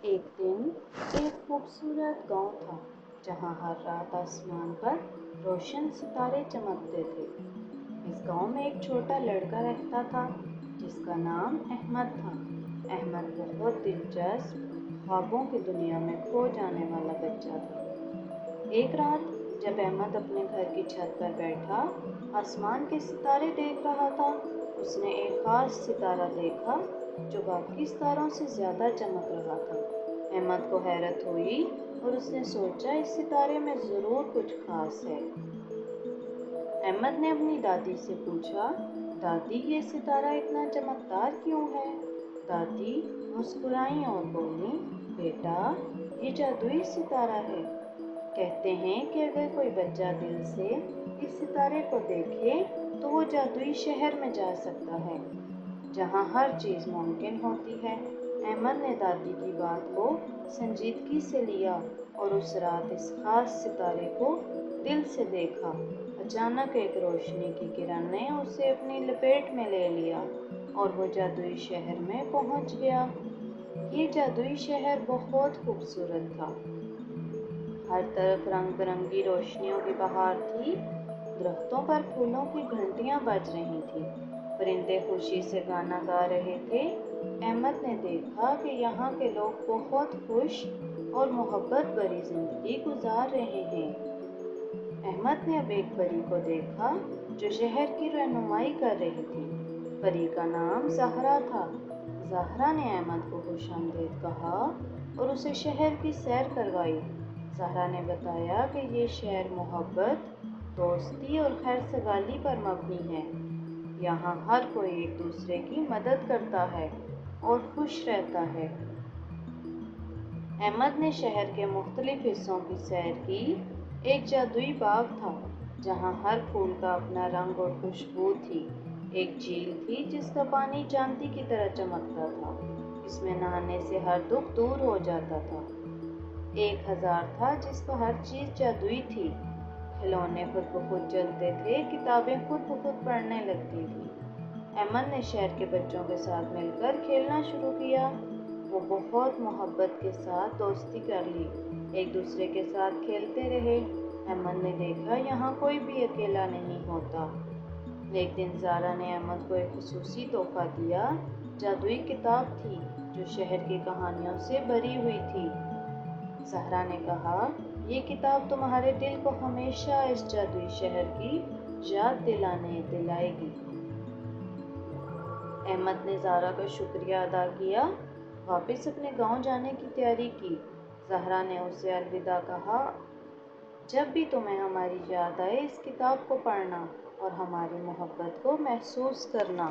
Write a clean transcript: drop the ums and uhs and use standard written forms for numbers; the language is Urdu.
ایک دن ایک خوبصورت گاؤں تھا جہاں ہر رات آسمان پر روشن ستارے چمکتے تھے۔ اس گاؤں میں ایک چھوٹا لڑکا رہتا تھا جس کا نام احمد تھا۔ احمد بہت دلچسپ خوابوں کی دنیا میں کھو جانے والا بچہ تھا۔ ایک رات جب احمد اپنے گھر کی چھت پر بیٹھا آسمان کے ستارے دیکھ رہا تھا، اس نے ایک خاص ستارہ دیکھا جو باقی ستاروں سے زیادہ چمک رہا تھا۔ احمد کو حیرت ہوئی اور اس نے سوچا اس ستارے میں ضرور کچھ خاص ہے۔ احمد نے اپنی دادی سے پوچھا، دادی یہ ستارہ اتنا چمکدار کیوں ہے؟ دادی مسکرائیں اور بولیں، بیٹا یہ جادوئی ستارہ ہے۔ کہتے ہیں کہ اگر کوئی بچہ دل سے اس ستارے کو دیکھے تو وہ جادوئی شہر میں جا سکتا ہے جہاں ہر چیز ممکن ہوتی ہے۔ احمد نے دادی کی بات کو سنجیدگی سے لیا اور اس رات اس خاص ستارے کو دل سے دیکھا۔ اچانک ایک روشنی کی کرن نے اسے اپنی لپیٹ میں لے لیا اور وہ جادوئی شہر میں پہنچ گیا۔ یہ جادوئی شہر بہت خوبصورت تھا۔ ہر طرف رنگ برنگی روشنیوں کی بہار تھی، درختوں پر پھولوں کی گھنٹیاں بج رہی تھیں، پرندے خوشی سے گانا گا رہے تھے۔ احمد نے دیکھا کہ یہاں کے لوگ بہت خوش اور محبت بھری زندگی گزار رہے ہیں۔ احمد نے اب ایک پری کو دیکھا جو شہر کی رہنمائی کر رہی تھی۔ پری کا نام زہرا تھا۔ زہرا نے احمد کو خوش آمدید کہا اور اسے شہر کی سیر کروائی۔ زہرا نے بتایا کہ یہ شہر محبت، دوستی اور خیر سگالی پر مبنی ہے۔ یہاں ہر کوئی ایک دوسرے کی مدد کرتا ہے اور خوش رہتا ہے۔ احمد نے شہر کے مختلف حصوں کی سیر کی۔ ایک جادوئی باغ تھا جہاں ہر پھول کا اپنا رنگ اور خوشبو تھی۔ ایک جھیل تھی جس کا پانی چاندی کی طرح چمکتا تھا، اس میں نہانے سے ہر دکھ دور ہو جاتا تھا۔ ایک ہزار تھا جس کا ہر چیز جادوئی تھی، کھلونے خود بخود چلتے تھے، کتابیں خود بخود پڑھنے لگتی تھی۔ احمد نے شہر کے بچوں کے ساتھ مل کر کھیلنا شروع کیا۔ وہ بہت محبت کے ساتھ دوستی کر لی، ایک دوسرے کے ساتھ کھیلتے رہے۔ احمد نے دیکھا یہاں کوئی بھی اکیلا نہیں ہوتا۔ ایک دن زہرا نے احمد کو ایک خصوصی تحفہ دیا۔ جادوئی کتاب تھی جو شہر کی کہانیوں سے بھری ہوئی تھی۔ زہرا نے کہا، یہ کتاب تمہارے دل کو ہمیشہ اس جادوئی شہر کی یاد دلائے گی۔ احمد نے زہرا کا شکریہ ادا کیا، واپس اپنے گاؤں جانے کی تیاری کی۔ زہرا نے اسے الوداع کہا، جب بھی تمہیں ہماری یاد آئے اس کتاب کو پڑھنا اور ہماری محبت کو محسوس کرنا۔